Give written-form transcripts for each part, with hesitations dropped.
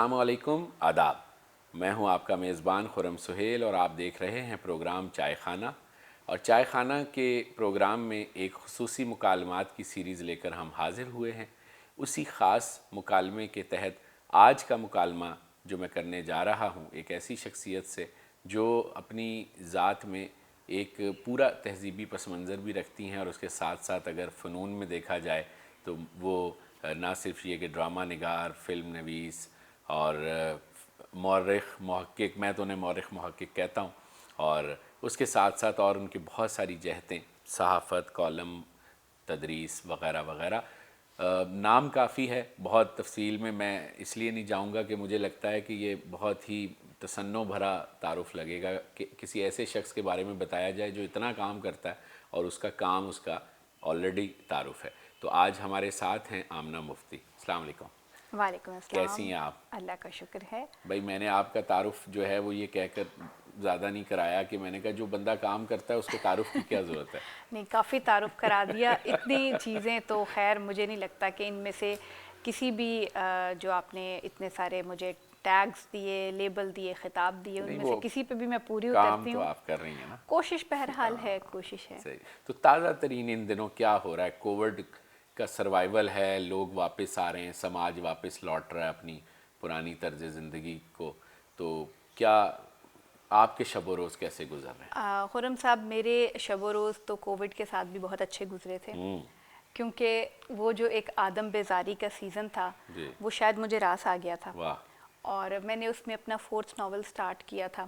अस्सलामुअलैकुम, आदाब। मैं हूं आपका मेज़बान खुरम सुहेल और आप देख रहे हैं प्रोग्राम चाय खाना। और चाय खाना के प्रोग्राम में एक खुसूसी मुकालमात की सीरीज़ लेकर हम हाज़िर हुए हैं। उसी ख़ास मुकालमे के तहत आज का मुकालमा जो मैं करने जा रहा हूं, एक ऐसी शख्सियत से जो अपनी ज़ात में एक पूरा तहज़ीबी पस मंज़र भी रखती हैं और उसके साथ साथ अगर फ़नून में देखा जाए तो वो ना सिर्फ ये कि ड्रामा निगार, फ़िल्म नवीस और मौरख़ महक़्क़िक़, मैं तो उन्हें मौरख़ महक़्क़िक़ कहता हूँ, और उसके साथ साथ और उनकी बहुत सारी जहतें, सहाफ़त, कॉलम, तदरीस वग़ैरह वग़ैरह। नाम काफ़ी है, बहुत तफ़सील में मैं इसलिए नहीं जाऊँगा कि मुझे लगता है कि ये बहुत ही तसन्नो भरा तारुफ़ लगेगा कि किसी ऐसे शख्स के बारे में बताया जाए जो इतना काम करता है और उसका काम उसका ऑलरेडी तारुफ़ है। तो आज हमारे साथ हैं आमना मुफ्ती। अस्सलाम वालेकुम। वालेकुम कैसी अस्सलाम। हैं आप? अल्लाह का शुक्र है। भाई मैंने आपका तारुफ़ जो है वो ये कहकर ज़्यादा नहीं कराया कि मैंने कहा जो बंदा काम करता है उसको तारुफ़ की क्या ज़रूरत है। नहीं, काफ़ी तारुफ करा दिया। इतनी चीज़ें तो खैर मुझे नहीं लगता कि इनमें से किसी भी जो आपने इतने सारे मुझे टैग्स दिए, लेबल दिए, ख़िताब दिए, नहीं, उनमें से वो किसी पे भी मैं पूरी काम उतरती तो हूँ। आप कर रही हैं ना। कोशिश बहरहाल है, हाँ, कोशिश है। सही। तो ताज़ा तरीन इन दिनों क्या हो रहा है? कोविड का सर्वाइवल है, लोग वापस आ रहे हैं, समाज वापस लौट रहा है अपनी पुरानी तर्ज ज़िंदगी को। तो क्या आपके शब व रोज़ कैसे गुजर रहे हैं? खुरम साहब, मेरे शब रोज़ तो कोविड के साथ भी बहुत अच्छे गुजरे थे, क्योंकि वो जो एक आदम बेजारी का सीज़न था जी। वो शायद मुझे रास आ गया था। वाह। और मैंने उसमें अपना 4th नॉवल स्टार्ट किया था।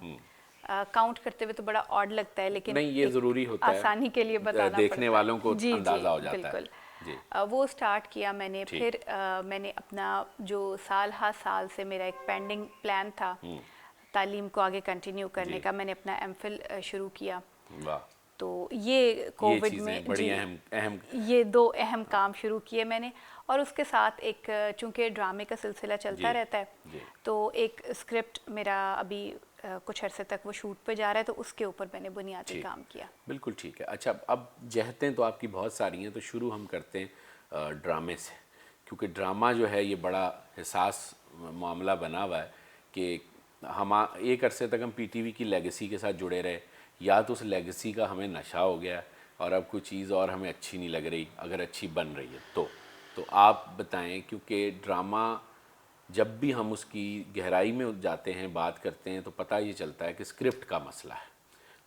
काउंट करते हुए तो बड़ा ऑड लगता है, लेकिन नहीं, ये एक ज़रूरी होता है, आसानी के लिए बताना देखने पड़ता वालों को है। जी जी, अंदाज़ा हो जाता है। बिल्कुल। जी। वो स्टार्ट किया मैंने। ठीक। फिर मैंने अपना जो साल हा साल से मेरा एक पेंडिंग प्लान था तालीम को आगे कंटिन्यू करने जी। का, मैंने अपना एमफिल शुरू किया। वाह। तो ये ये कोविड में, चीज़ें बड़ी जी, अहम अहम। ये दो अहम काम शुरू किए मैंने। और उसके साथ एक, चूँकि ड्रामे का सिलसिला चलता जी। रहता है, जी। तो एक स्क्रिप्ट मेरा अभी कुछ अरसे तक वो शूट पे जा रहा है, तो उसके ऊपर मैंने बुनियादी ठीक। काम किया। बिल्कुल ठीक है। अच्छा, अब जहतें तो आपकी बहुत सारी हैं, तो शुरू हम करते हैं ड्रामे से, क्योंकि ड्रामा जो है ये बड़ा हिसास मामला बना हुआ है कि हम एक अरसे तक हम पीटीवी की लेगेसी के साथ जुड़े रहे, या तो उस लेगेसी का हमें नशा हो गया और अब कोई चीज़ और हमें अच्छी नहीं लग रही, अगर अच्छी बन रही है तो आप बताएं, क्योंकि ड्रामा जब भी हम उसकी गहराई में जाते हैं, बात करते हैं, तो पता ये चलता है कि स्क्रिप्ट का मसला है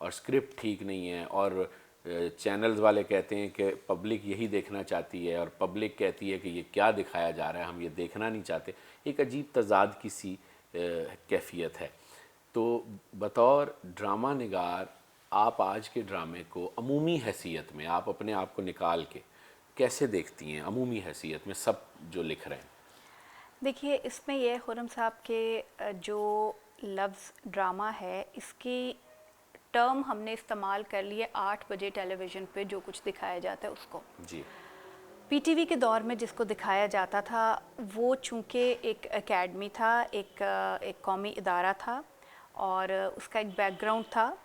और स्क्रिप्ट ठीक नहीं है, और चैनल्स वाले कहते हैं कि पब्लिक यही देखना चाहती है और पब्लिक कहती है कि ये क्या दिखाया जा रहा है, हम ये देखना नहीं चाहते। एक अजीब तजाद की सी कैफियत है। तो बतौर ड्रामा निगार आप आज के ड्रामे को अमूमी हैसियत में, आप अपने आप को निकाल के कैसे देखती हैं अमूमी हैसियत में सब जो लिख रहे हैं? देखिए, इसमें यह खुरम साहब के जो लफ्ज़ ड्रामा है, इसकी टर्म हमने इस्तेमाल कर लिए 8 बजे टेलीविज़न पे जो कुछ दिखाया जाता है उसको। जी। पीटीवी के दौर में जिसको दिखाया जाता था, वो चूँकि एक एकेडमी था, एक कौमी इदारा था और उसका एक बैकग्राउंड था।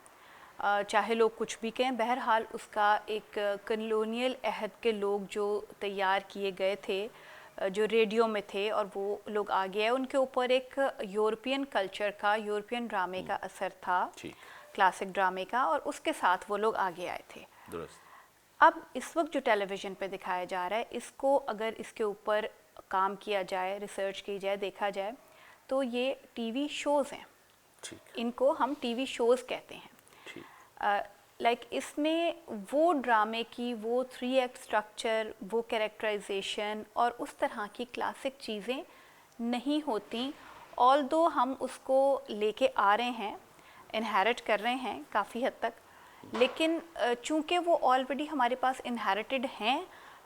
चाहे लोग कुछ भी कहें, बहरहाल उसका एक कॉलोनियल अहद के लोग जो तैयार किए गए थे, जो रेडियो में थे, और वो लोग आगे आए, उनके ऊपर एक यूरोपियन कल्चर का, यूरोपियन ड्रामे का असर था, ठीक। क्लासिक ड्रामे का, और उसके साथ वो लोग आगे आए थे। दुरुस्त। अब इस वक्त जो टेलीविज़न पे दिखाया जा रहा है, इसको अगर इसके ऊपर काम किया जाए, रिसर्च की जाए, देखा जाए, तो ये टीवी शोज़ हैं। ठीक। इनको हम टीवी शोज़ कहते हैं। ठीक। लाइक इसमें वो ड्रामे की वो 3 एक्ट स्ट्रक्चर, वो कैरेक्टराइजेशन और उस तरह की क्लासिक चीज़ें नहीं होती। ऑल्दो हम उसको लेके आ रहे हैं, इनहेरिट कर रहे हैं काफ़ी हद तक, लेकिन चूँकि वो ऑलरेडी हमारे पास इनहेरिटेड हैं,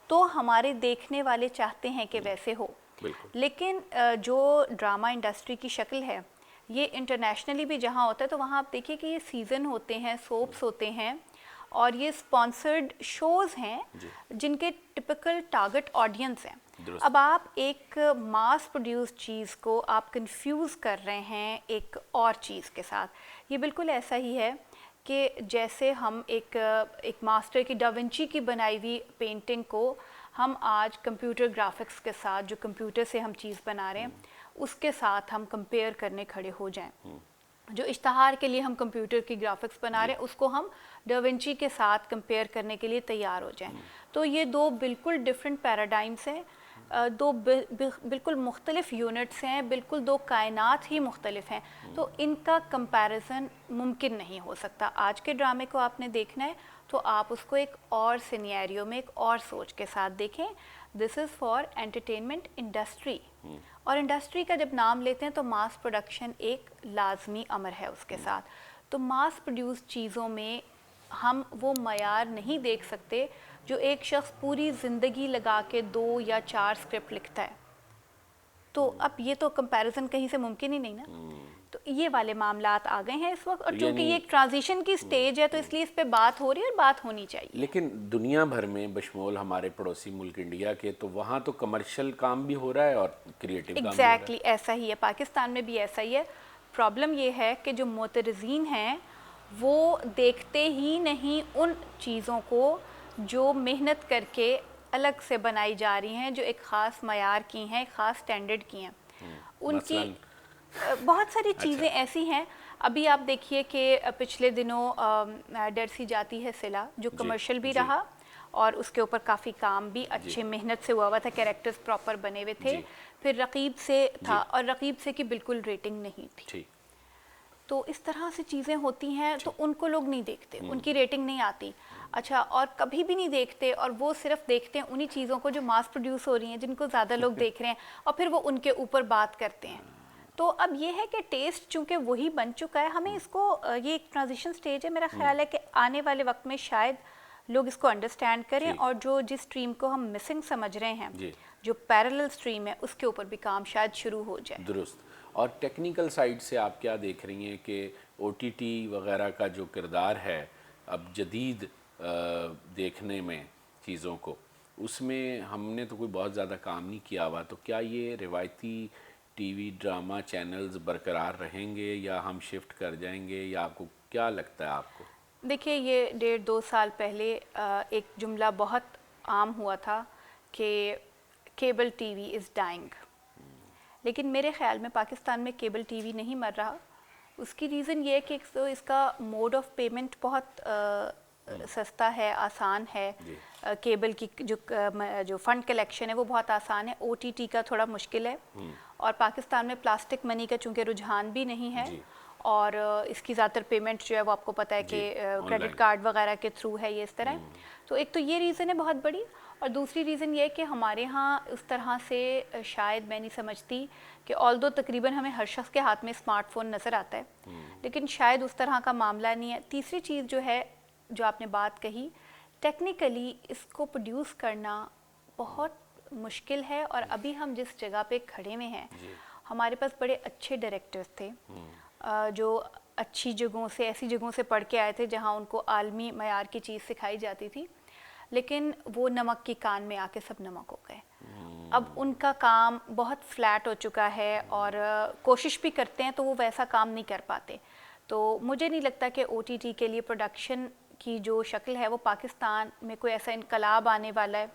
तो हमारे देखने वाले चाहते हैं कि वैसे हो। बिल्कुल। लेकिन जो ड्रामा इंडस्ट्री की शक्ल है, ये इंटरनेशनली भी जहाँ होता है, तो वहाँ आप देखिए कि ये सीज़न होते हैं, सोप्स होते हैं, और ये स्पॉन्सर्ड शोज़ हैं जी। जिनके टिपिकल टारगेट ऑडियंस हैं। दुरुस्त। अब आप एक मास प्रोड्यूस चीज़ को आप कंफ्यूज कर रहे हैं एक और चीज़ के साथ। ये बिल्कुल ऐसा ही है कि जैसे हम एक मास्टर की डाविंची की बनाई हुई पेंटिंग को हम आज कंप्यूटर ग्राफिक्स के साथ, जो कंप्यूटर से हम चीज़ बना रहे हैं, उसके साथ हम कंपेयर करने खड़े हो जाएं। जो इश्तहार के लिए हम कंप्यूटर की ग्राफिक्स बना रहे हैं उसको हम डाविंची के साथ कंपेयर करने के लिए तैयार हो जाएं। तो ये दो बिल्कुल डिफरेंट पैराडाइम्स हैं, दो बिल्कुल मुख्तलिफ यूनिट्स हैं, बिल्कुल दो कायनात ही मुख्तलिफ हैं। तो इनका कंपैरिजन मुमकिन नहीं हो सकता। आज के ड्रामे को आपने देखना है तो आप उसको एक और सिनेरियो में, एक और सोच के साथ देखें। This is for entertainment industry, और इंडस्ट्री का जब नाम लेते हैं तो मास प्रोडक्शन एक लाजमी अमर है उसके साथ। तो मास प्रोड्यूस चीज़ों में हम वो मयार नहीं देख सकते जो एक शख्स पूरी ज़िंदगी लगा के 2 या 4 स्क्रिप्ट लिखता है। तो अब ये तो कंपैरिजन कहीं से मुमकिन ही नहीं ना। तो ये वाले मामलात आ गए हैं इस वक्त, और चूंकि ये एक ट्रांजिशन की स्टेज है तो इसलिए इस पे बात हो रही है और बात होनी चाहिए। लेकिन दुनिया भर में बशमूल हमारे पड़ोसी मुल्क इंडिया के, तो वहाँ तो कमर्शियल काम भी हो रहा है और क्रिएटिव काम भी हो रहा है। एग्जैक्टली ऐसा ही है, पाकिस्तान में भी ऐसा ही है। प्रॉब्लम ये है कि जो मोतरजीन हैं वो देखते ही नहीं उन चीज़ों को जो मेहनत करके अलग से बनाई जा रही हैं, जो एक ख़ास मयार की हैं, एक ख़ास स्टैंडर्ड की हैं। उनकी बहुत सारी चीज़ें ऐसी हैं। अभी आप देखिए कि पिछले दिनों डरसी जाती है सिला, जो कमर्शियल भी रहा और उसके ऊपर काफ़ी काम भी अच्छे मेहनत से हुआ था, कैरेक्टर्स प्रॉपर बने हुए थे। फिर रकीब से था और रकीब से की बिल्कुल रेटिंग नहीं थी। तो इस तरह से चीज़ें होती हैं तो उनको लोग नहीं देखते, उनकी रेटिंग नहीं आती। अच्छा, और कभी भी नहीं देखते, और वो सिर्फ देखते हैं उन्हीं चीज़ों को जो मास प्रोड्यूस हो रही हैं, जिनको ज़्यादा लोग देख रहे हैं, और फिर वो उनके ऊपर बात करते हैं। तो अब ये है कि टेस्ट चूँकि वही बन चुका है, हमें इसको, ये एक ट्रांजिशन स्टेज है। मेरा ख्याल है कि आने वाले वक्त में शायद लोग इसको अंडरस्टैंड करें और जो जिस स्ट्रीम को हम मिसिंग समझ रहे हैं, जो पैरेलल स्ट्रीम है, उसके ऊपर भी काम शायद शुरू हो जाए। दुरुस्त। और टेक्निकल साइड से आप क्या देख रही हैं कि OTT वगैरह का जो किरदार है अब जदीद देखने में चीज़ों को, उसमें हमने तो कोई बहुत ज़्यादा काम नहीं किया हुआ, तो क्या ये रिवायती टीवी ड्रामा चैनल्स बरकरार रहेंगे या हम शिफ्ट कर जाएंगे, या आपको क्या लगता है आपको? देखिए, ये 1.5-2 साल पहले एक जुमला बहुत आम हुआ था कि केबल टीवी इज़ डाइंग, लेकिन मेरे ख्याल में पाकिस्तान में केबल टीवी नहीं मर रहा। उसकी रीज़न ये है कि तो इसका मोड ऑफ पेमेंट बहुत सस्ता है, आसान है। केबल की जो फ़ंड कलेक्शन है वो बहुत आसान है। OTT का थोड़ा मुश्किल है, और पाकिस्तान में प्लास्टिक मनी का चूँकि रुझान भी नहीं है, और इसकी ज़्यादातर पेमेंट जो है वो आपको पता है कि क्रेडिट कार्ड वगैरह के थ्रू है, ये इस तरह। तो एक तो ये रीज़न है बहुत बड़ी, और दूसरी रीज़न ये है कि हमारे यहाँ उस तरह से शायद मैं नहीं समझती कि ऑल्दो तकरीबन हमें हर शख्स के हाथ में स्मार्टफोन नज़र आता है, लेकिन शायद उस तरह का मामला नहीं है। तीसरी चीज़ जो है, जो आपने बात कही, टेक्निकली इसको प्रोड्यूस करना बहुत मुश्किल है। और अभी हम जिस जगह पे खड़े में हैं, हमारे पास बड़े अच्छे डायरेक्टर्स थे जो अच्छी जगहों से, ऐसी जगहों से पढ़ के आए थे जहाँ उनको आलमी मयार की चीज़ सिखाई जाती थी, लेकिन वो नमक की कान में आके सब नमक हो गए। अब उनका काम बहुत फ्लैट हो चुका है, और कोशिश भी करते हैं तो वो वैसा काम नहीं कर पाते। तो मुझे नहीं लगता कि OTT के लिए प्रोडक्शन की जो शक्ल है वो पाकिस्तान में कोई ऐसा इनकलाब आने वाला है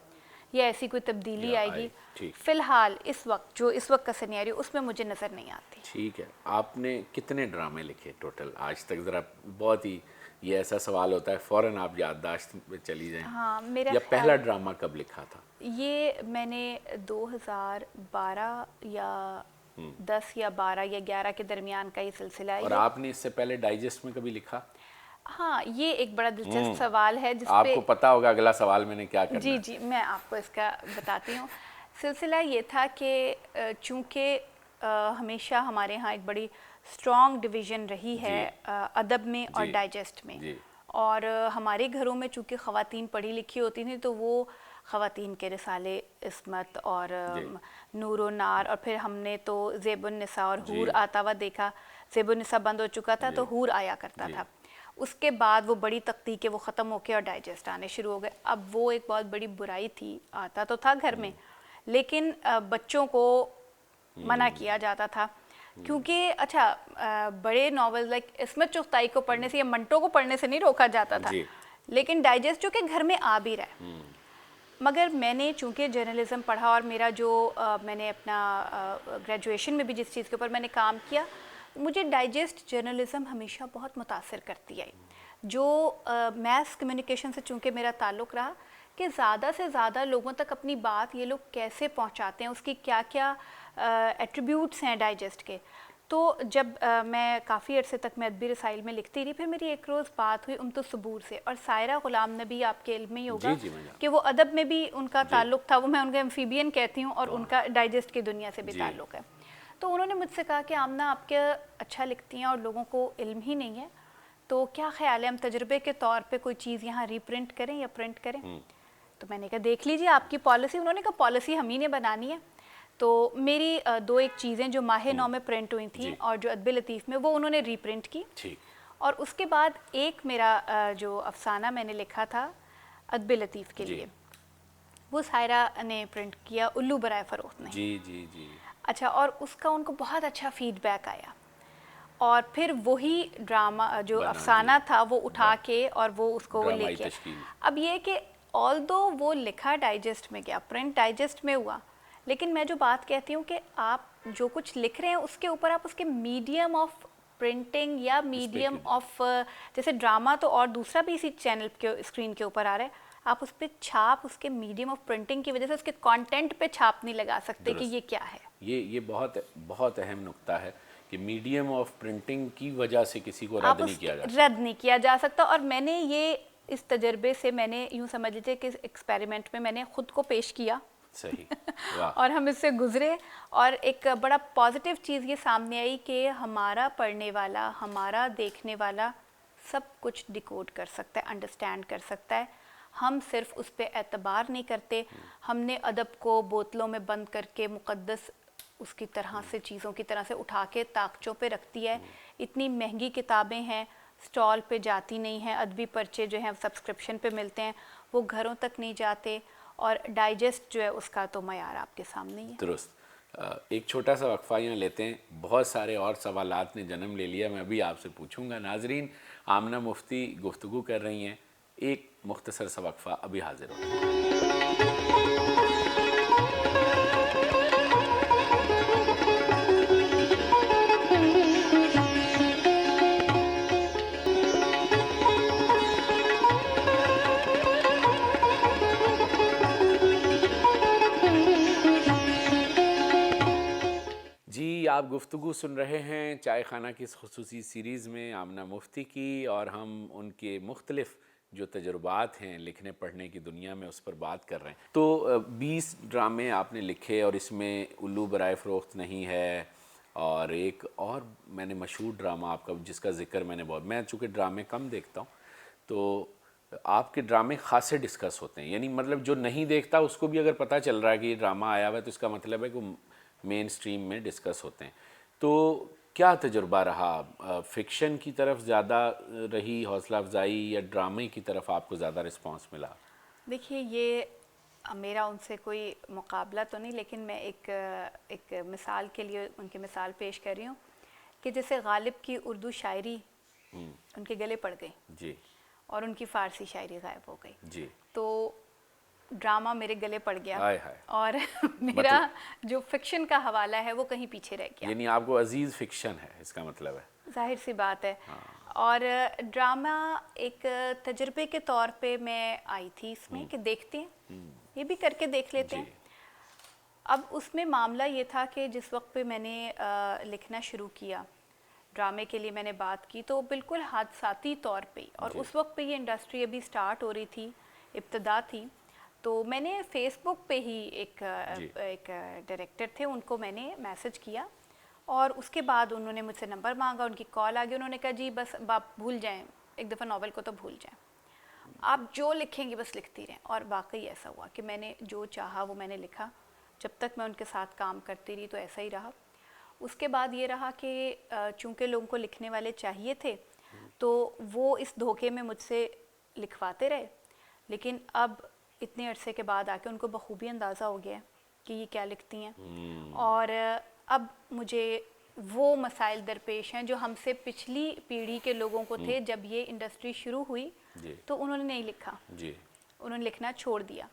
या ऐसी कोई तब्दीली आएगी। फ़िलहाल इस वक्त जो इस वक्त का सिनेरियो, उसमें मुझे नज़र नहीं आती। ठीक है, आपने कितने ड्रामे लिखे टोटल आज तक? ज़रा, बहुत ही ये ऐसा सवाल होता है फ़ौरन आप याददाश्त में चली जाएं। हाँ, मेरा या पहला ड्रामा कब लिखा था? ये मैंने 2012 या 10 या 12 या 11 के दरमियान का ये सिलसिला है। और आपने इससे पहले डाइजेस्ट में कभी लिखा? हाँ, ये एक बड़ा दिलचस्प सवाल है जिस आपको पता होगा अगला सवाल मैंने क्या करना है। जी, मैं आपको इसका बताती हूँ। सिलसिला ये था कि चूँकि हमेशा हमारे यहाँ एक बड़ी स्ट्रॉन्ग डिवीज़न रही है अदब में और डाइजेस्ट में, और हमारे घरों में चूँकि ख़वातीन पढ़ी लिखी होती थी तो वो ख़वातीन के रिसाले इस्मत और नूर व नार, और फिर हमने तो ज़ेबुन्निसा और हूर आता हुआ देखा। ज़ेबुन्निसा बंद हो चुका था तो हूर आया करता था। उसके बाद वो बड़ी तख्तीक वो ख़त्म होके और डाइजेस्ट आने शुरू हो गए। अब वो एक बहुत बड़ी बुराई थी, आता तो था घर में, लेकिन बच्चों को मना किया जाता था, क्योंकि अच्छा बड़े नॉवेल लाइक इस्मत चुगताई को पढ़ने से या मंटो को पढ़ने से नहीं रोका जाता था, लेकिन डाइजेस्ट जो कि घर में आ भी रहा है। मगर मैंने चूँकि जर्नलिज़्म पढ़ा और मेरा जो मैंने अपना ग्रेजुएशन में भी जिस चीज़ के ऊपर मैंने काम किया, मुझे डाइजेस्ट जर्नलिज़्म हमेशा बहुत मुतासिर करती आई। जो मैस कम्युनिकेशन से चूँकि मेरा ताल्लुक़ रहा कि ज़्यादा से ज़्यादा लोगों तक अपनी बात ये लोग कैसे पहुँचाते हैं, उसकी क्या क्या एट्रीब्यूट्स हैं डाइजेस्ट के। तो जब मैं काफ़ी अरसे तक मैं अदबी रसाइल में लिखती रही, फिर मेरी एक रोज़ बात हुई उम्तुस सबूर से, और सायरा ग़ुलाम नबी आपके इल्म में ही होगा कि वो अदब में भी उनका ताल्लुक़ था, वो मैं उनका एम्फीबियन कहती हूँ और उनका डाइजेस्ट की दुनिया से भी ताल्लुक़ है। तो उन्होंने मुझसे कहा कि आमना आपके अच्छा लिखती हैं और लोगों को इल्म ही नहीं है, तो क्या ख्याल है हम तजुर्बे के तौर पे कोई चीज़ यहाँ रीप्रिंट करें या प्रिंट करें। तो मैंने कहा देख लीजिए आपकी पॉलिसी। उन्होंने कहा पॉलिसी हम ही ने बनानी है। तो मेरी दो एक चीज़ें जो माह नौ में प्रिंट हुई थी और जो अदब लतीफ़ में, वो उन्होंने रीप्रिंट की। और उसके बाद एक मेरा जो अफसाना मैंने लिखा था अदब लतीफ़ के लिए, वो सायरा ने प्रिंट किया, उल्लू बराए फ़रोख्त ने। जी। अच्छा, और उसका उनको बहुत अच्छा फीडबैक आया, और फिर वही ड्रामा जो अफसाना था वो उठा के और वो उसको वो लेके। अब ये कि ऑल्दो वो लिखा डाइजेस्ट में गया, प्रिंट डाइजेस्ट में हुआ, लेकिन मैं जो बात कहती हूँ कि आप जो कुछ लिख रहे हैं उसके ऊपर आप उसके मीडियम ऑफ प्रिंटिंग या मीडियम ऑफ, जैसे ड्रामा तो और दूसरा भी इसी चैनल के स्क्रीन के ऊपर आ रहा है, आप उस पर छाप उसके मीडियम ऑफ प्रिंटिंग की वजह से उसके कंटेंट पे छाप नहीं लगा सकते कि ये क्या है। ये बहुत अहम नुक्ता है कि मीडियम ऑफ प्रिंटिंग की वजह से किसी को रद्द नहीं किया जा सकता। और मैंने ये इस तजर्बे से, मैंने यूँ समझ लीजिए कि एक्सपेरिमेंट में मैंने ख़ुद को पेश किया। सही। और हम इससे गुजरे, और एक बड़ा पॉजिटिव चीज़ ये सामने आई कि हमारा पढ़ने वाला, हमारा देखने वाला सब कुछ डिकोड कर सकता है, अंडरस्टैंड कर सकता है। हम सिर्फ उस पर एतबार नहीं करते। हमने अदब को बोतलों में बंद करके मुक़द्दस उसकी तरह से, चीज़ों की तरह से उठा के ताकचों पे रख दिया है। इतनी महंगी किताबें हैं, स्टॉल पे जाती नहीं हैं, अदबी पर्चे जो हैं सब्सक्रिप्शन पे मिलते हैं, वो घरों तक नहीं जाते, और डाइजेस्ट जो है उसका तो मयार आपके सामने ही है। दुरुस्त। एक छोटा सा वक्फा यहाँ लेते हैं, बहुत सारे और सवालात ने जन्म ले लिया, मैं अभी आपसे पूछूंगा। नाजरीन, आमना मुफ्ती गुफ्तगू कर रही हैं, एक मुख्तसर सा वक्फा अभी हाजिर हो। आप गुफ्तगू सुन रहे हैं चाय खाना की इस खुसूसी सीरीज़ में आमना मुफ्ती की, और हम उनके मुख्तलिफ़ जो तजुर्बात हैं लिखने पढ़ने की दुनिया में उस पर बात कर रहे हैं। तो 20 ड्रामे आपने लिखे, और इसमें उल्लू बराए फ़रोख्त नहीं है, और एक और मैंने मशहूर ड्रामा आपका जिसका ज़िक्र मैं चूँकि ड्रामे कम देखता हूँ, तो आपके ड्रामे ख़ासे डिस्कस होते हैं, यानी मतलब जो नहीं देखता उसको भी अगर पता चल रहा है कि ये ड्रामा आया हुआ है तो इसका मतलब है कि मेन स्ट्रीम में डिस्कस होते हैं। तो क्या तजुर्बा रहा, फ़िक्शन की तरफ ज़्यादा रही हौसला अफजाई, या ड्रामे की तरफ आपको ज़्यादा रिस्पांस मिला? देखिए, ये मेरा उनसे कोई मुकाबला तो नहीं, लेकिन मैं एक मिसाल के लिए उनकी मिसाल पेश कर रही हूँ कि जैसे गालिब की उर्दू शायरी उनके गले पड़ गई जी, और उनकी फ़ारसी शायरी गायब हो गई जी, तो ड्रामा मेरे गले पड़ गया। हाय हाय। और मेरा जो फिक्शन का हवाला है वो कहीं पीछे रह गया। यानी आपको अजीज़ फिक्शन है, इसका मतलब है। जाहिर सी बात है। और ड्रामा एक तजर्बे के तौर पे मैं आई थी इसमें कि देखते हैं, ये भी करके देख लेते हैं। अब उसमें मामला ये था कि जिस वक्त पे मैंने लिखना शुरू किया, ड्रामे के लिए मैंने बात की, तो बिल्कुल हादसाती तौर पे, और उस वक्त पे ये इंडस्ट्री अभी स्टार्ट हो रही थी, इब्तदा थी, तो मैंने फ़ेसबुक पे ही एक डायरेक्टर थे, उनको मैंने मैसेज किया, और उसके बाद उन्होंने मुझसे नंबर मांगा, उनकी कॉल आ गई, उन्होंने कहा जी बस आप भूल जाएं, एक दफ़ा नावल को तो भूल जाएं, आप जो लिखेंगे बस लिखती रहें। और वाकई ऐसा हुआ कि मैंने जो चाहा वो मैंने लिखा। जब तक मैं उनके साथ काम करती रही तो ऐसा ही रहा। उसके बाद ये रहा कि चूँकि लोगों को लिखने वाले चाहिए थे, तो वो इस धोखे में मुझसे लिखवाते रहे, लेकिन अब इतने अरसे के बाद आके उनको बखूबी अंदाज़ा हो गया कि ये क्या लिखती हैं। और अब मुझे वो मसाइल दरपेश हैं जो हमसे पिछली पीढ़ी के लोगों को थे। जब ये इंडस्ट्री शुरू हुई तो उन्होंने नहीं लिखा, उन्होंने लिखना छोड़ दिया।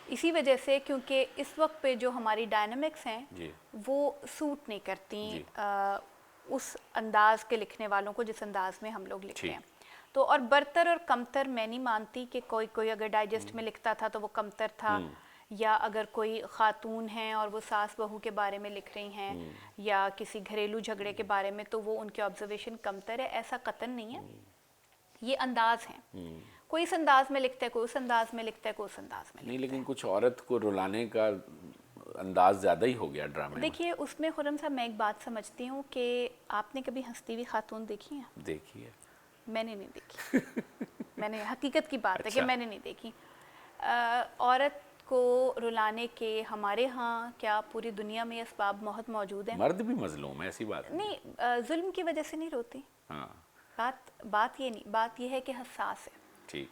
इसी वजह से, क्योंकि इस वक्त पे जो हमारी डायनामिक्स हैं जी वो सूट नहीं करती जी। उस अंदाज के लिखने वालों को जिस अंदाज में हम लोग लिखते ठीक। हैं। तो और बरतर और कमतर मैं नहीं मानती कि कोई कोई अगर डाइजेस्ट में लिखता था तो वो कमतर था, या अगर कोई खातून हैं और वो सास बहू के बारे में लिख रही हैं या किसी घरेलू झगड़े के बारे में, तो वो उनके ऑब्जर्वेशन कमतर है, ऐसा कतन नहीं है। ये अंदाज हैं, कोई इस अंदाज में लिखता है, कोई उस अंदाज में लिखता है, कोई उस अंदाज में नहीं, लिखता लेकिन कुछ औरत को रुलाने का अंदाज ज़्यादा ही हो गया ड्रामे है। में। देखिए उसमें खुर्रम साहब मैं एक बात समझती हूँ कि आपने कभी हंसती हुई खातून देखी है? देखिए। मैंने नहीं देखी। मैंने, हकीकत की बात है कि अच्छा। मैंने नहीं देखी। औरत को रुलाने के हमारे यहाँ क्या पूरी दुनिया में असबाब बहुत मौजूद हैं। मर्द भी मजलूम है, ऐसी बात नहीं। नहीं, जुल्म की वजह से नहीं रोती। हाँ बात ये नहीं, बात ये है कि हसास है। ठीक।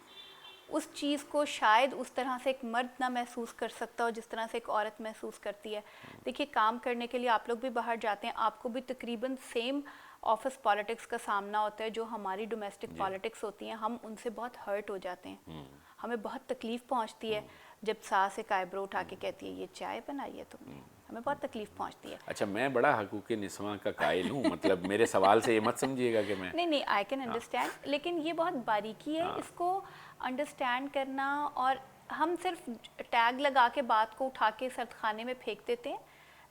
उस चीज़ को शायद उस तरह से एक मर्द ना महसूस कर सकता हो जिस तरह से एक औरत महसूस करती है। देखिए काम करने के लिए आप लोग भी बाहर जाते हैं, आपको भी तकरीबन सेम ऑफिस पॉलिटिक्स का सामना होता है जो हमारी डोमेस्टिक पॉलिटिक्स होती हैं। हम उनसे बहुत हर्ट हो जाते हैं, हमें बहुत तकलीफ़ पहुंचती है जब सास एक आईब्रो उठा के कहती है ये चाय बनाई है तुमने, हमें बहुत तकलीफ़ पहुंचती है। अच्छा, मैं बड़ा हकूक़ निस्वां का कायल हूँ, मतलब मेरे सवाल से ये मत समझिएगा कि मैं नहीं, आई कैन अंडरस्टैंड, लेकिन ये बहुत बारीकी है इसको अंडरस्टैंड करना। और हम सिर्फ टैग लगा के बात को उठा के सर्दखाने में फेंक देते हैं।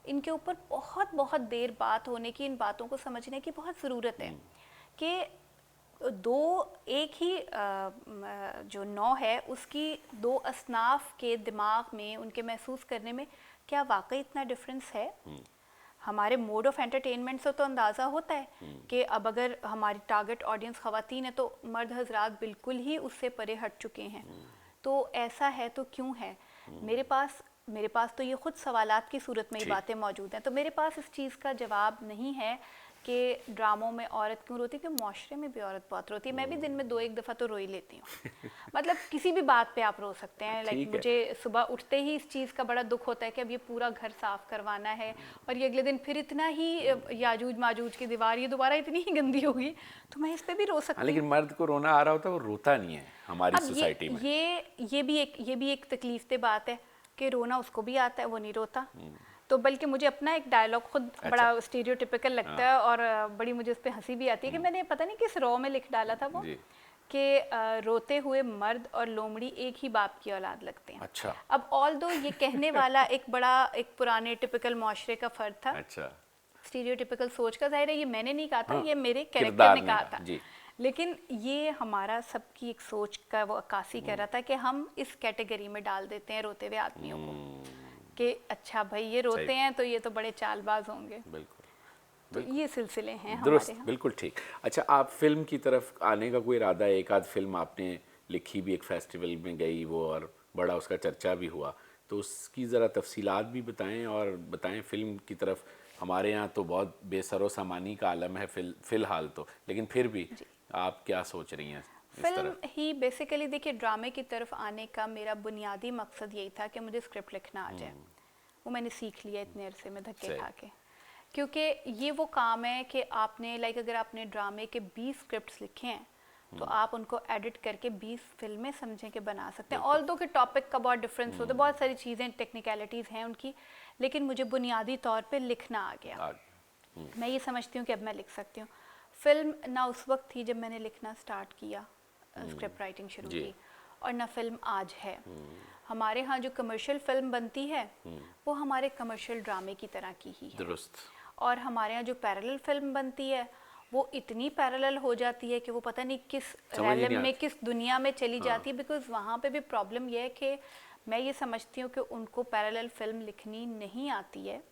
इनके ऊपर बहुत बहुत देर बात होने की, इन बातों को समझने की बहुत ज़रूरत है कि एक ही जो नौ है उसकी दो असनाफ के दिमाग में, उनके महसूस करने में क्या वाकई इतना डिफरेंस है। हमारे मोड ऑफ एंटरटेनमेंट से तो अंदाज़ा होता है कि अब अगर हमारी टारगेट ऑडियंस ख़वातीन है तो मर्द हजरात बिल्कुल ही उससे परे हट चुके हैं। तो ऐसा है तो क्यों है? मेरे पास तो ये खुद सवालात की सूरत में ये बातें मौजूद हैं। तो मेरे पास इस चीज़ का जवाब नहीं है कि ड्रामों में औरत क्यों रोती है, क्योंकि माशरे में भी औरत बहुत रोती है। मैं भी दिन में 2-1 दफ़ा तो रो ही लेती हूँ। मतलब किसी भी बात पे आप रो सकते हैं। लाइक मुझे सुबह उठते ही इस चीज़ का बड़ा दुख होता है कि अब ये पूरा घर साफ़ करवाना है और ये अगले दिन फिर इतना ही याजूज माजूज की दीवार ये दोबारा इतनी ही गंदी होगी, तो मैं इस पर भी रो सकती हूँ। लेकिन मर्द को रोना आ रहा होता है, वो रोता नहीं है हमारी सोसाइटी में। ये भी एक तकलीफ बात है कि रोना उसको भी आता है, वो नहीं रोता। तो बल्कि मुझे अपना एक डायलॉग खुद बड़ा स्टीरियोटिपिकल लगता है और बड़ी मुझे उस पर हंसी भी आती है कि मैंने पता नहीं किस रॉ में लिख डाला था वो कि रोते हुए मर्द और लोमड़ी एक ही बाप की औलाद लगते हैं। अच्छा। अब ऑल्दो ये कहने वाला एक पुराने टिपिकल माशरे का फर्द था। अच्छा। स्टीरियोटिपिकल सोच का, जाहिर है ये मैंने नहीं कहा था, ये मेरे किरदार कैरेक्टर ने कहा था। जी। लेकिन ये हमारा सबकी एक सोच का वो अक्कासी कर रहा था कि हम इस कैटेगरी में डाल देते हैं रोते हुए आदमियों को कि अच्छा भाई ये रोते हैं तो ये तो बड़े चालबाज होंगे। बिल्कुल। तो ये सिलसिले हैं दुरुस्त, हमारे यहाँ। बिल्कुल ठीक। अच्छा, आप फिल्म की तरफ आने का कोई इरादा है? एक आध फिल्म आपने लिखी भी, एक फेस्टिवल में गई वो और बड़ा उसका चर्चा भी हुआ, तो उसकी ज़रा तफसीलात भी बताएं और बताएं फिल्म की तरफ। हमारे यहाँ तो बहुत बेसरो सामानी का आलम है फ़िलहाल तो, लेकिन फिर भी आप क्या सोच रही हैं? फिल्म ही बेसिकली, देखिए ड्रामे की तरफ आने का मेरा बुनियादी मकसद यही था कि मुझे स्क्रिप्ट लिखना आ जाए। वो मैंने सीख लिया इतने अरसे में धक्के खा के, क्योंकि ये वो काम है कि आपने अगर आपने ड्रामे के 20 स्क्रिप्ट्स लिखे हैं तो आप उनको एडिट करके 20 फिल्में समझें कि बना सकते हैं। ऑल्दो के टॉपिक का बहुत डिफरेंस होता है, बहुत सारी चीज़ें टेक्निकलिटीज़ हैं उनकी, लेकिन मुझे बुनियादी तौर पे लिखना आ गया। मैं ये समझती हूँ कि अब मैं लिख सकती हूँ। फिल्म ना उस वक्त थी जब मैंने लिखना स्टार्ट किया, स्क्रिप्ट राइटिंग शुरू की, और ना फिल्म आज है। हमारे यहाँ जो कमर्शियल फिल्म बनती है वो हमारे कमर्शियल ड्रामे की तरह की ही है। दुरुस्त। और हमारे यहाँ जो पैरेलल फिल्म बनती है वो इतनी पैरेलल हो जाती है कि वो पता नहीं किस रैलम में, किस दुनिया में चली जाती है। बिकॉज वहाँ पे भी प्रॉब्लम यह है कि मैं ये समझती हूँ कि उनको पैरेलल फिल्म लिखनी नहीं आती है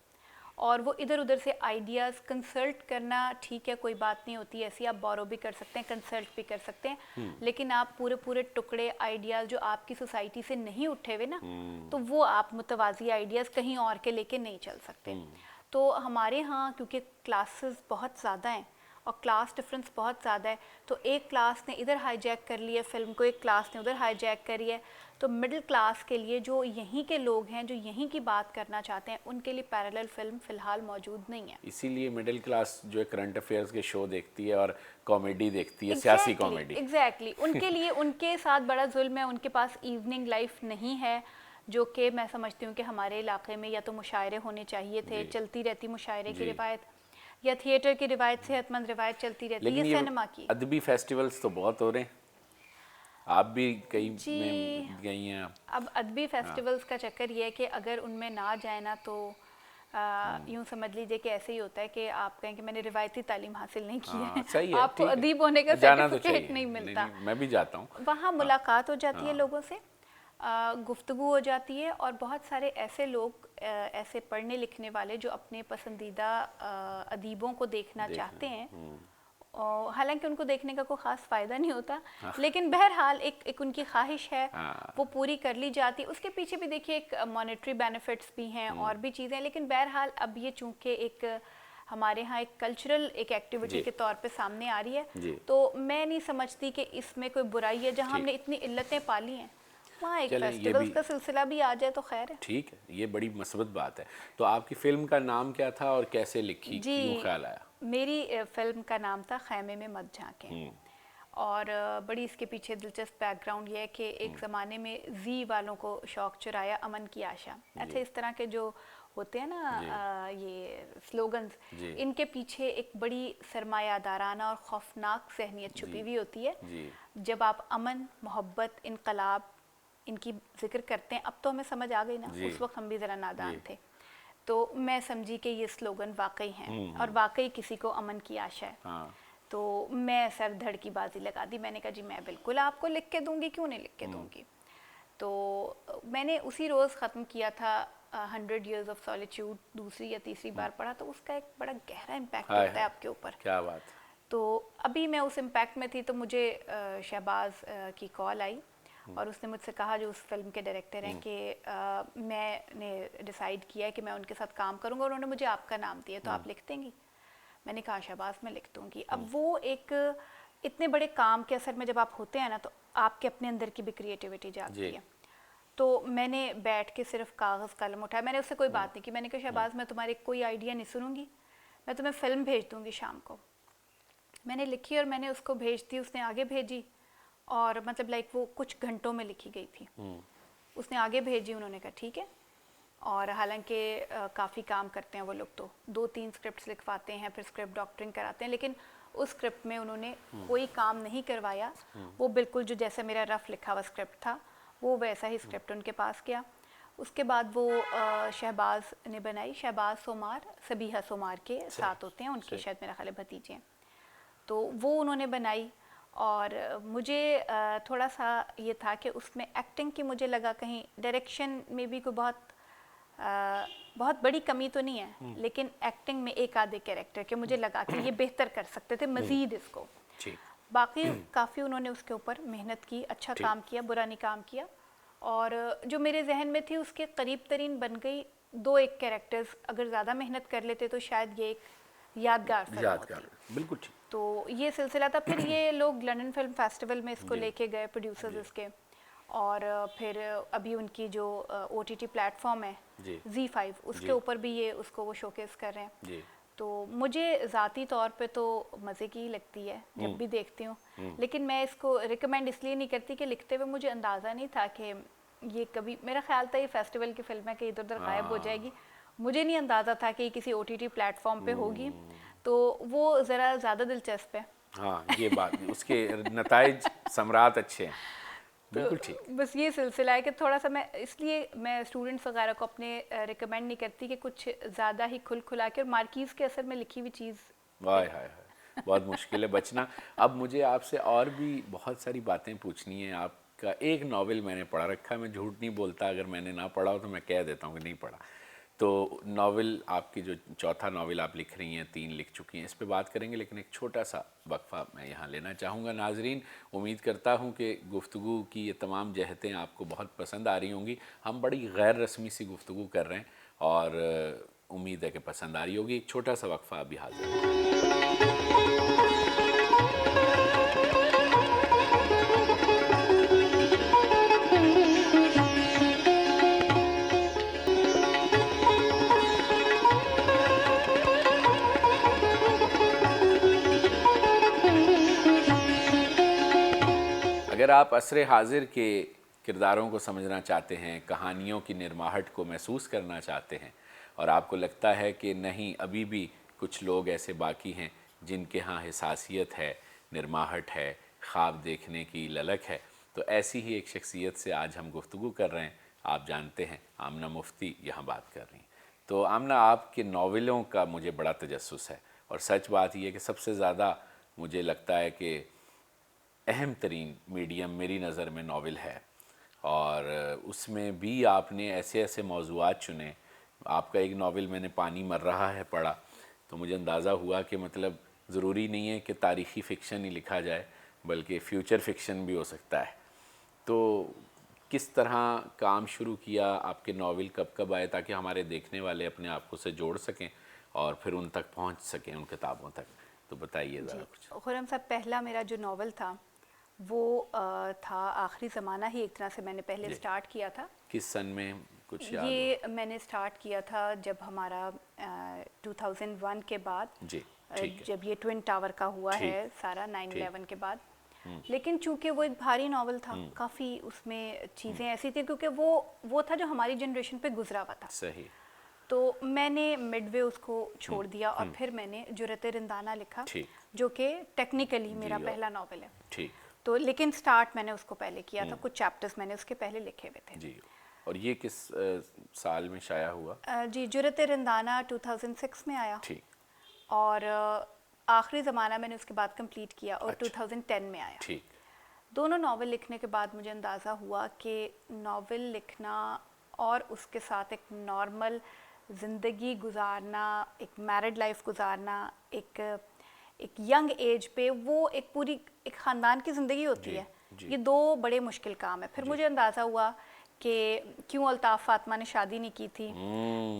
और वो इधर उधर से आइडियाज़ कंसल्ट करना, ठीक है कोई बात नहीं होती ऐसी, आप बोरो भी कर सकते हैं, कंसल्ट भी कर सकते हैं, लेकिन आप पूरे टुकड़े आइडियाज़ जो आपकी सोसाइटी से नहीं उठे हुए ना, तो वो आप मुतवाज़ी आइडियाज़ कहीं और के लेके नहीं चल सकते। तो हमारे यहाँ क्योंकि क्लासेस बहुत ज़्यादा हैं और क्लास डिफरेंस बहुत ज़्यादा है, तो एक क्लास ने इधर हाईजैक कर लिया फिल्म को, एक क्लास ने उधर हाईजैक करी है। तो मिडिल क्लास के लिए, जो यहीं के लोग हैं जो यहीं की बात करना चाहते हैं, उनके लिए पैरेलल फिल्म फ़िलहाल मौजूद नहीं है। इसीलिए मिडिल क्लास जो है करंट अफेयर्स के शो देखती है और कॉमेडी देखती है, सियासी कॉमेडी। एग्जैक्टली उनके लिए उनके साथ बड़ा जुल्म है, उनके पास इवनिंग लाइफ नहीं है। जो कि मैं समझती हूँ कि हमारे इलाके में या तो मुशायरे होने चाहिए थे, चलती रहती मुशायरे की रिवायत, या थिएटर की रिवायत, सेहतमंद रिवायत चलती रहती, लेकिन ये ये सिनेमा की। अदबी फेस्टिवल्स तो बहुत हो रहे हैं, आप भी कई जी, में गई हैं आप। अब अदबी फेस्टिवल्स का चक्कर ये है कि अगर उनमें ना जाए ना तो यूँ समझ लीजिए कि ऐसे ही होता है कि आप कहें कि मैंने रिवायती तालीम हासिल नहीं की है, सही है, आपको ठीक है, अदीब होने का जाना तो चाहिए। सर्टिफिकेट नहीं मिलता। नहीं, मैं भी जाता हूँ। वहाँ मुलाकात हो जाती है लोगों से, गुफ्तगू हो जाती है, और बहुत सारे ऐसे लोग, ऐसे पढ़ने लिखने वाले जो अपने पसंदीदा अदीबों को देखना चाहते हैं, और हालांकि उनको देखने का कोई ख़ास फ़ायदा नहीं होता, लेकिन बहरहाल एक उनकी ख्वाहिश है, वो पूरी कर ली जाती है। उसके पीछे भी देखिए एक मॉनेटरी बेनिफिट्स भी हैं और भी चीज़ें, लेकिन बहरहाल अब ये चूँकि एक हमारे यहाँ एक कल्चरल एक एक्टिविटी के तौर पे सामने आ रही है, तो मैं नहीं समझती कि इसमें कोई बुराई है। जहाँ हमने इतनी इल्लतें पाली हैं, वहाँ एक फेस्टिवल्स का सिलसिला भी आ जाए तो खैर है। ठीक है, ये बड़ी मस्बत बात है। तो आपकी फ़िल्म का नाम क्या था और कैसे लिखी, क्यों ख्याल आया? मेरी फिल्म का नाम था खैमे में मत झांकें, और बड़ी इसके पीछे दिलचस्प बैकग्राउंड ये है कि एक ज़माने में जी वालों को शौक चुराया अमन की आशा। अच्छा, इस तरह के जो होते हैं ना ये स्लोगन्स, इनके पीछे एक बड़ी सरमायादाराना और खौफनाक ज़हनियत छुपी हुई होती है। जब आप अमन, मोहब्बत, इनकलाब, इनकी जिक्र करते हैं, अब तो हमें समझ आ गई ना, उस वक्त हम भी ज़रा नादान थे, तो मैं समझी कि ये स्लोगन वाकई हैं और वाकई किसी को अमन की आशा है। तो मैं सर धड़ की बाजी लगा दी, मैंने कहा जी मैं बिल्कुल आपको लिख के दूंगी, क्यों नहीं लिख के दूंगी। तो मैंने उसी रोज़ ख़त्म किया था 100 Years of Solitude, दूसरी या तीसरी बार पढ़ा, तो उसका एक बड़ा गहरा इम्पैक्ट होता है आपके ऊपर। क्या बात। तो अभी मैं उस इम्पैक्ट में थी, तो मुझे शहबाज की कॉल आई और उसने मुझसे कहा, जो उस फिल्म के डायरेक्टर हैं, कि मैंने डिसाइड किया है कि मैं उनके साथ काम करूंगा, और उन्होंने मुझे आपका नाम दिया, तो आप लिख देंगी? मैंने कहा शहबाज मैं लिख दूंगी। अब वो एक इतने बड़े काम के असर में जब आप होते हैं ना, तो आपके अपने अंदर की भी क्रिएटिविटी जाती है। तो मैंने बैठ के सिर्फ कागज़ कलम उठाया, मैंने उससे कोई बात नहीं की। मैंने कहा शहबाज मैं तुम्हारे कोई आइडिया नहीं सुनूंगी, मैं तुम्हें फ़िल्म भेज दूंगी शाम को। मैंने लिखी और मैंने उसको भेज दी, उसने आगे भेजी, और मतलब लाइक वो कुछ घंटों में लिखी गई थी। उसने आगे भेजी, उन्होंने कहा ठीक है, और हालांकि काफ़ी काम करते हैं वो लोग, तो 2-3 स्क्रिप्ट्स लिखवाते हैं, फिर स्क्रिप्ट डॉक्टरिंग कराते हैं, लेकिन उस स्क्रिप्ट में उन्होंने कोई काम नहीं करवाया। वो बिल्कुल जो जैसे मेरा रफ लिखा हुआ स्क्रिप्ट था, वो वैसा ही स्क्रिप्ट उनके पास गया। उसके बाद वो शहबाज ने बनाई। शहबाज सोमार सबीहा सोमार के साथ होते हैं, उनके शायद मेरा ख्याल है भतीजे हैं, तो वो उन्होंने बनाई। और मुझे थोड़ा सा ये था कि उसमें एक्टिंग की मुझे लगा कहीं डायरेक्शन में भी कोई बहुत बड़ी कमी तो नहीं है, लेकिन एक्टिंग में एक आधे कैरेक्टर के मुझे लगा कि ये बेहतर कर सकते थे मज़ीद इसको। बाकी काफ़ी उन्होंने उसके ऊपर मेहनत की, अच्छा काम किया, बुरा नहीं काम किया, और जो मेरे जहन में थी उसके करीब तरीन बन गई। 2-1 कैरेक्टर्स अगर ज़्यादा मेहनत कर लेते तो शायद ये एक यादगार फिल्म होती। बिल्कुल ठीक। तो ये सिलसिला था। फिर ये लोग लंदन फिल्म फेस्टिवल में इसको लेके गए, प्रोड्यूसर्स इसके, और फिर अभी उनकी जो OTT प्लेटफॉर्म है Z5, उसके ऊपर भी ये उसको वो शोकेस कर रहे हैं। तो मुझे ज़ाती तौर पे तो मज़े की ही लगती है जब भी देखती हूँ, लेकिन मैं इसको रिकमेंड इसलिए नहीं करती कि लिखते हुए मुझे अंदाज़ा नहीं था कि ये कभी, मेरा ख्याल था ये फेस्टिवल की फिल्म है कि इधर उधर गायब हो जाएगी, मुझे नहीं अंदाज़ा था कि किसी OTT प्लेटफॉर्म पे होगी, तो वो ज़रा ज़्यादा दिलचस्प है। हाँ, ये बात उसके नताइज सम्राट अच्छे हैं। बिल्कुल ठीक। तो बस ये सिलसिला है कि थोड़ा सा मैं, इसलिए मैं स्टूडेंट्स वगैरह को अपने रिकमेंड नहीं करती कि कुछ ज़्यादा ही खुल खुला के और मार्कीज़ के असर में लिखी हुई चीज़। वाह हाय हाय, बहुत मुश्किल है बचना। अब मुझे आपसे और भी बहुत सारी बातें पूछनी है। आपका एक नावल मैंने पढ़ा रखा है, मैं झूठ नहीं बोलता, अगर मैंने ना पढ़ा हो तो मैं कह देता हूँ कि नहीं पढ़ा। तो नावल आपकी जो चौथा नावल आप लिख रही हैं, 3 लिख चुकी हैं, इस पे बात करेंगे, लेकिन एक छोटा सा वक्फा मैं यहाँ लेना चाहूँगा। नाजरीन, उम्मीद करता हूँ कि गुफ्तगू की ये तमाम जहतें आपको बहुत पसंद आ रही होंगी। हम बड़ी गैर रस्मी सी गुफ्तगू कर रहे हैं और उम्मीद है कि पसंद आ रही होगी। एक छोटा सा वक्फा अभी हाजिर है। अगर आप असर हाजिर के किरदारों को समझना चाहते हैं, कहानियों की निर्माहट को महसूस करना चाहते हैं और आपको लगता है कि नहीं, अभी भी कुछ लोग ऐसे बाकी हैं जिनके यहाँ हिसासियत है, निर्माहट है, ख्वाब देखने की ललक है, तो ऐसी ही एक शख्सियत से आज हम गुफ्तगू कर रहे हैं। आप जानते हैं आमना मुफ्ती यहाँ बात कर रही हैं। तो आमना, आपके नावलों का मुझे बड़ा तजस्सुस है और सच बात यह है कि सबसे ज़्यादा मुझे लगता है कि अहम तरीन मीडियम मेरी नज़र में नावल है और उसमें भी आपने ऐसे ऐसे मौज़ूआत चुने। आपका एक नावल मैंने पानी मर रहा है पढ़ा तो मुझे अंदाज़ा हुआ कि मतलब ज़रूरी नहीं है कि तारीख़ी फ़िक्शन ही लिखा जाए, बल्कि फ्यूचर फ़िक्शन भी हो सकता है। तो किस तरह काम शुरू किया, आपके नावल कब कब आए, ताकि हमारे देखने वाले अपने आप को से जोड़ सकें और फिर उन तक पहुंच सकें, उन किताबों तक? तो बताइए ज़रा कुछ। खुर्रम साहब, पहला मेरा जो नावल था वो था आखिरी ज़माना ही, एक तरह से मैंने पहले स्टार्ट किया था। किस सन में, कुछ याद ये मैंने स्टार्ट किया था जब हमारा 2001 के बाद, जी, ठीक है, जब ये ट्विन टावर का हुआ है सारा 9/11 के बाद। लेकिन चूंकि वो एक भारी नावल था, काफ़ी उसमें चीज़ें ऐसी थी क्योंकि वो था जो हमारी जनरेशन पे गुजरा हुआ था। सही। तो मैंने मिडवे उसको छोड़ दिया और फिर मैंने जुर्रत रिंदाना लिखा, जो कि टेक्निकली मेरा पहला नावल है। ठीक। तो लेकिन स्टार्ट मैंने उसको पहले किया था, कुछ चैप्टर्स मैंने उसके पहले लिखे हुए थे। जी। और ये किस साल में शाया हुआ? जी, जुर्रत रिंदाना 2006 में आया। ठीक। और आखिरी ज़माना मैंने उसके बाद कंप्लीट किया और 2010 में आया। ठीक। दोनों नावल लिखने के बाद मुझे अंदाज़ा हुआ कि नावल लिखना और उसके साथ एक नॉर्मल ज़िंदगी गुजारना, एक मैरिड लाइफ गुजारना, एक यंग एज पे, वो एक पूरी एक ख़ानदान की ज़िंदगी होती है, ये दो बड़े मुश्किल काम है। फिर मुझे अंदाज़ा हुआ कि क्यों अल्ताफ़ फातिमा ने शादी नहीं की थी,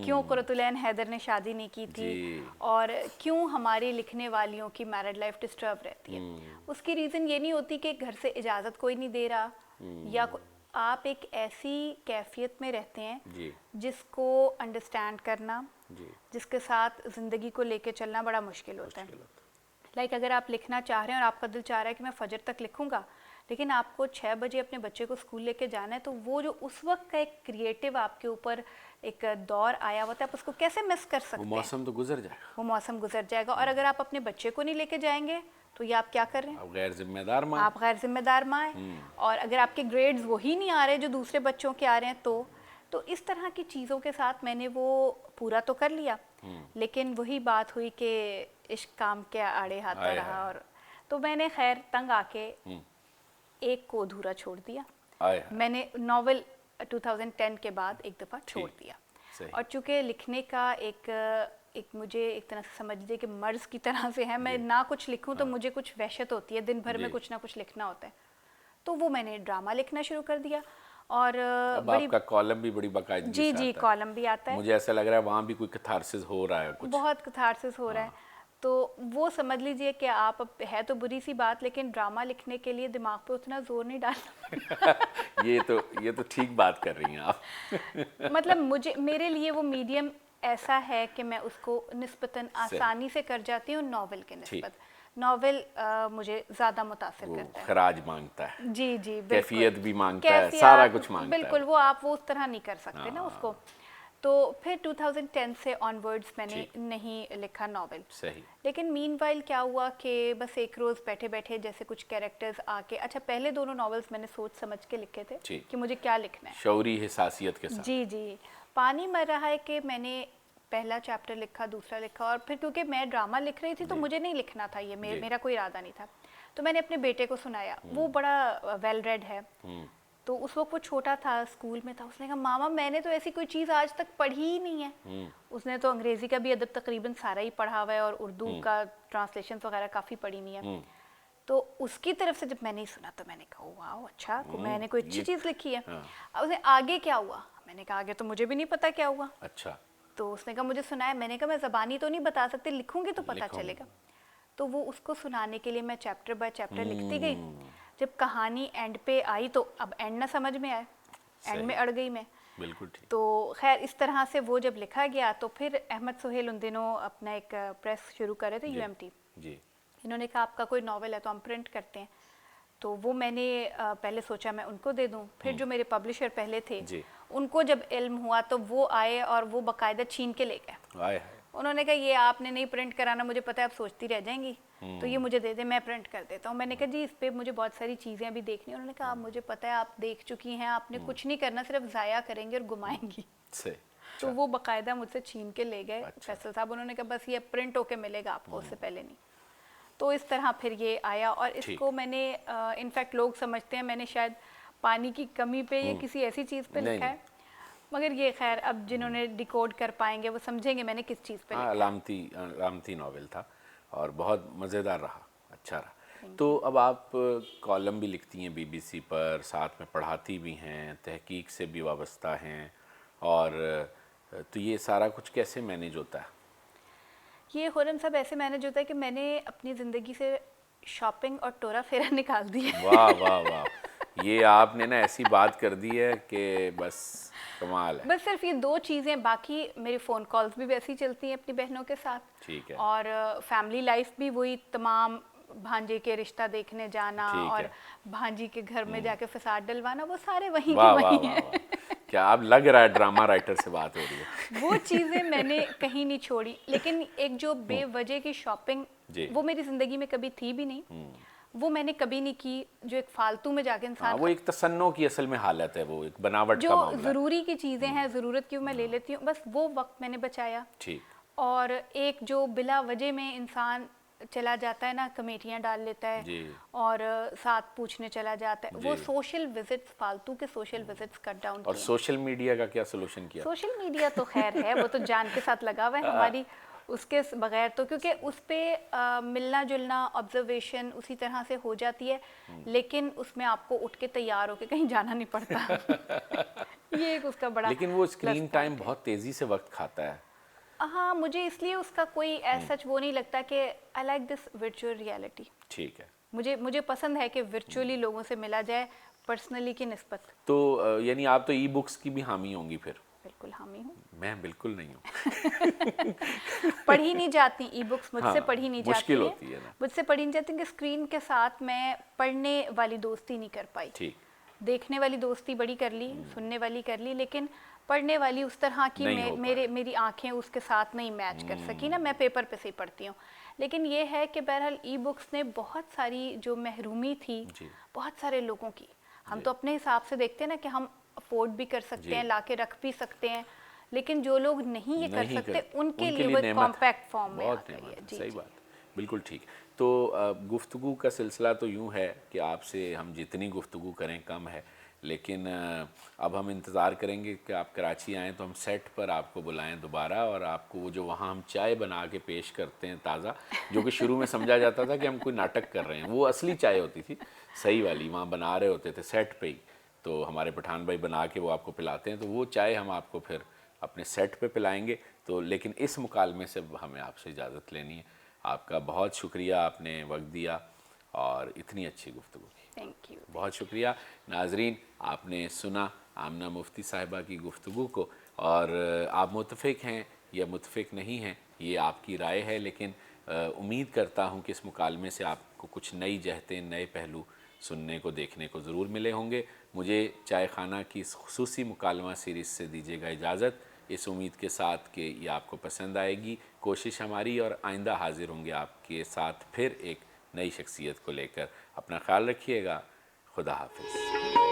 क्यों कुरतुलैन हैदर ने शादी नहीं की थी, और क्यों हमारी लिखने वालियों की मैरिड लाइफ डिस्टर्ब रहती है। उसकी रीज़न ये नहीं होती कि घर से इजाज़त कोई नहीं दे रहा, या आप एक ऐसी कैफियत में रहते हैं जिसको अंडरस्टैंड करना, जिसके साथ ज़िंदगी को लेके चलना बड़ा मुश्किल होता है। लाइक अगर आप लिखना चाह रहे हैं और आपका दिल चाह रहा है कि मैं फजर तक लिखूंगा, लेकिन आपको 6 बजे अपने बच्चे को स्कूल लेके जाना है, तो वो जो उस वक्त का एक क्रिएटिव आपके ऊपर एक दौर आया हुआ था, आप उसको कैसे मिस कर सकते हैं? वो मौसम तो गुजर जाएगा। वो मौसम गुजर जाएगा। और अगर आप अपने बच्चे को नहीं लेके जाएंगे तो ये आप क्या कर रहे हैं? आप गैर जिम्मेदार माँ। आप गैर जिम्मेदार माँ हैं। और अगर आपके ग्रेड्स वही नहीं आ रहे जो दूसरे बच्चों के आ रहे हैं, तो इस तरह की चीज़ों के साथ मैंने वो पूरा तो कर लिया, लेकिन वही बात हुई कि इश्क काम के आड़े हाथा रहा, और तो मैंने खैर तंग आके एक को अधूरा छोड़ दिया। मैंने नावल 2010 के बाद एक दफ़ा छोड़ दिया। और चूँकि लिखने का एक मुझे एक तरह से समझ लीजिए कि मर्ज़ की तरह से है, मैं ना कुछ लिखूं तो मुझे कुछ वहशत होती है, दिन भर में कुछ ना कुछ लिखना होता है। तो वो मैंने ड्रामा लिखना शुरू कर दिया। और अब आपका कॉलम भी बड़ी बाकायदगी से आता है। कॉलम भी आता है। मुझे ऐसा लग रहा है वहाँ भी कोई कैथारसिस हो रहा है, कुछ बहुत कैथारसिस हो रहा है। तो वो समझ लीजिए कि आप, है तो बुरी सी बात, लेकिन ड्रामा लिखने के लिए दिमाग पे उतना जोर नहीं डालना। ये तो ठीक बात कर रही हैं आप। मतलब मेरे लिए वो मीडियम ऐसा है कि मैं उसको निस्बतन आसानी से कर जाती हूँ नावल के निस्बत। नावल मुझे ज़्यादा मुतासिर करता है, खराज मांगता है। जी, कैफियत भी मांगता है, सारा कुछ मांगता है। बिल्कुल, वो आप वो उस तरह नहीं कर सकते ना उसको। तो फिर 2010 से ऑनवर्ड्स मैंने नहीं लिखा नावल। सही। लेकिन मीनवाइल क्या हुआ कि बस एक रोज़ बैठे बैठे जैसे कुछ कैरेक्टर्स आके, अच्छा पहले दोनों नावल्स मैंने सोच समझ के लिखे थे कि मुझे क्या लिखना है, शौरी हिसासियत के साथ। जी। पानी मर रहा है कि मैंने पहला चैप्टर लिखा, दूसरा लिखा, और फिर क्योंकि मैं ड्रामा लिख रही थी तो मुझे नहीं लिखना था ये, मेरा कोई इरादा नहीं था। तो मैंने अपने बेटे को सुनाया, वो बड़ा वेल रेड है, तो उस वक्त वो छोटा था, स्कूल में था। उसने कहा मामा मैंने तो ऐसी कोई चीज़ आज तक पढ़ी ही नहीं है। उसने तो अंग्रेज़ी का भी अदब तकरीबन सारा ही पढ़ा हुआ है और उर्दू का ट्रांसलेशन वगैरह काफ़ी पढ़ी हुई है। तो उसकी तरफ से जब मैंने सुना तो मैंने कहा वाह अच्छा, मैंने कोई अच्छी चीज़ लिखी है। अब उसने आगे क्या हुआ, मैंने कहा आगे तो मुझे भी नहीं पता क्या हुआ। अच्छा। तो उसने कहा मुझे सुनाया। मैंने कहा मैं ज़बानी तो नहीं बता सकती, लिखूंगी तो पता चलेगा। तो वो उसको सुनाने के लिए मैं चैप्टर बाय चैप्टर लिखती गई। जब कहानी एंड पे आई तो अब एंड ना समझ में आए, एंड में अड़ गई मैं। बिल्कुल ठीक। तो खैर इस तरह से वो जब लिखा गया तो फिर अहमद सुहेल उन दिनों अपना एक प्रेस शुरू कर रहे थे, UMT जी। इन्होंने कहा आपका कोई नावल है तो हम प्रिंट करते हैं। तो वो मैंने पहले सोचा मैं उनको दे दूं, फिर जो मेरे पब्लिशर पहले थे जी। उनको जब इल्म हुआ तो वो आए और वो बाकायदा छीन के ले गए। आए हाय। उन्होंने कहा ये आपने नहीं प्रिंट कराना, मुझे पता है आप सोचती रह जाएंगी, तो ये मुझे दे दे, मैं प्रिंट कर देता हूँ। मैंने कहा जी इस पे मुझे बहुत सारी चीज़ें अभी देखनी। उन्होंने कहा आप मुझे पता है आप देख चुकी हैं, आपने कुछ नहीं करना, सिर्फ ज़ाया करेंगे और घुमाएंगी। सही। तो वो बाकायदा मुझसे छीन के ले गए फैसल साहब। उन्होंने कहा बस ये प्रिंट होके मिलेगा आपको, उससे पहले नहीं। तो इस तरह फिर ये आया और इसको मैंने इनफैक्ट लोग समझते हैं मैंने शायद पानी की कमी पे या किसी ऐसी चीज़ पे लिखा है, मगर ये खैर अब जिन्होंने डिकोड कर पाएंगे वो समझेंगे मैंने किस चीज़ पे लिखा है। अलामती नॉवेल था और बहुत मज़ेदार रहा, अच्छा रहा। तो अब आप कॉलम भी लिखती हैं बीबीसी पर, साथ में पढ़ाती भी हैं, तहकीक से भी वाबस्ता हैं, और तो ये सारा कुछ कैसे मैनेज होता है? ये खुरम साहब ऐसे मैनेज होता है कि मैंने अपनी ज़िंदगी से शॉपिंग और टोरा फेरा निकाल दिया। वाह वाह वाह, ये आपने ना ऐसी बात कर दी है कि बस कमाल है। बस सिर्फ ये दो चीज़ें, बाकी मेरी फ़ोन कॉल्स भी वैसी चलती हैं अपनी बहनों के साथ। ठीक है। और फैमिली लाइफ भी वही, तमाम भांजे के रिश्ता देखने जाना ठीक और है। भांजी के घर में जाके फसाद डलवाना, वो सारे वहीं वाह के वाह वहीं वाह हैं। वाह, क्या आप लग रहा है ड्रामा राइटर से बात हो रही है। वो चीज़ें मैंने कहीं नहीं छोड़ी, लेकिन एक जो बेवजह की शॉपिंग जी। वो मेरी ज़िंदगी में कभी थी भी नहीं, वो मैंने कभी नहीं की। जो एक फालतू में जाके हाँ, इंसान वो एक तसन्नो की असल में हालत है, वो एक बनावट का जो मामला है। ज़रूरी की चीज़ें हैं, ज़रूरत की वो मैं ले लेती हूँ, बस वो वक्त मैंने बचाया। ठीक। और एक जो बिला वजह में इंसान चला जाता है ना, कमेटियाँ डाल लेता है जी। और साथ पूछने चला जाता है, वो जी। सोशल विजिट्स, फालतू के सोशल विजिट्स कट डाउन और किए। सोशल मीडिया का क्या सोल्यूशन किया? सोशल मीडिया तो खैर है, वो तो जान के साथ लगा हुआ है हमारी, उसके बगैर तो, क्योंकि उस पर मिलना जुलना, ऑब्जर्वेशन उसी तरह से हो जाती है, लेकिन उसमें आपको उठ के तैयार होके कहीं जाना नहीं पड़ता। ये एक उसका बड़ा लेकिन वो plus स्क्रीन point टाइम है। बहुत तेजी से वक्त खाता है। हाँ, मुझे इसलिए उसका कोई सच वो नहीं लगता कि I like this virtual reality. ठीक है। मुझे पसंद है कि वर्चुअली लोगों से मिला जाए, पर्सनली की निस्बत। तो यानी आप तो ई बुक्स की भी हामी होंगी फिर? बिल्कुल हामी हूँ। मैं बिल्कुल नहीं हूँ। पढ़ी नहीं जाती ई बुक्स, मुझसे हाँ, पढ़ी नहीं मुश्किल जाती होती है ना। मुझसे पढ़ी नहीं जाती कि स्क्रीन के साथ मैं पढ़ने वाली दोस्ती नहीं कर पाई। ठीक। देखने वाली दोस्ती बड़ी कर ली, सुनने वाली कर ली, लेकिन पढ़ने वाली उस तरह की नहीं हो मेरी आंखें उसके साथ नहीं मैच कर सकी ना। मैं पेपर पे से ही पढ़ती हूँ, लेकिन ये है कि बहरहाल ई बुक्स ने बहुत सारी जो महरूमी थी जी। बहुत सारे लोगों की, हम तो अपने हिसाब से देखते हैं ना कि हम अफोर्ड भी कर सकते हैं, लाके रख भी सकते हैं, लेकिन जो लोग नहीं ये कर सकते उनके लिए वो एक कॉम्पैक्ट फॉर्म में आ बहुत गई नेमत है। है। जी सही जी। बात, बिल्कुल ठीक। तो गुफ्तगू का सिलसिला तो यूँ है कि आपसे हम जितनी गुफ्तगू करें कम है, लेकिन अब हम इंतज़ार करेंगे कि आप कराची आएँ तो हम सेट पर आपको बुलाएं दोबारा, और आपको वो जो वहाँ हम चाय बना के पेश करते हैं ताज़ा, जो कि शुरू में समझा जाता था कि हम कोई नाटक कर रहे हैं, वो असली चाय होती थी, सही वाली, वहाँ बना रहे होते थे सेट पे ही। तो हमारे पठान भाई बना के वो आपको पिलाते हैं, तो वो चाय हम आपको फिर अपने सेट पे पिलाएंगे। तो लेकिन इस मुकालमे से हमें आपसे इजाज़त लेनी है। आपका बहुत शुक्रिया, आपने वक्त दिया और इतनी अच्छी गुफ्तगू की। Thank you. बहुत शुक्रिया। नाजरीन, आपने सुना आमना मुफ्ती साहिबा की गुफ्तगू को, और आप मुतफ़िक हैं या मुतफ़िक नहीं हैं ये आपकी राय है, लेकिन उम्मीद करता हूँ कि इस मुकालमे से आपको कुछ नई जहतें, नए पहलू सुनने को, देखने को ज़रूर मिले होंगे। मुझे चाय खाना की इस खुसूसी मुकालमा सीरीज़ से दीजिएगा इजाज़त, इस उम्मीद के साथ कि ये आपको पसंद आएगी। कोशिश हमारी, और आइंदा हाज़िर होंगे आपके साथ फिर एक नई शख्सियत को लेकर। अपना ख्याल रखिएगा। खुदा हाफिज़।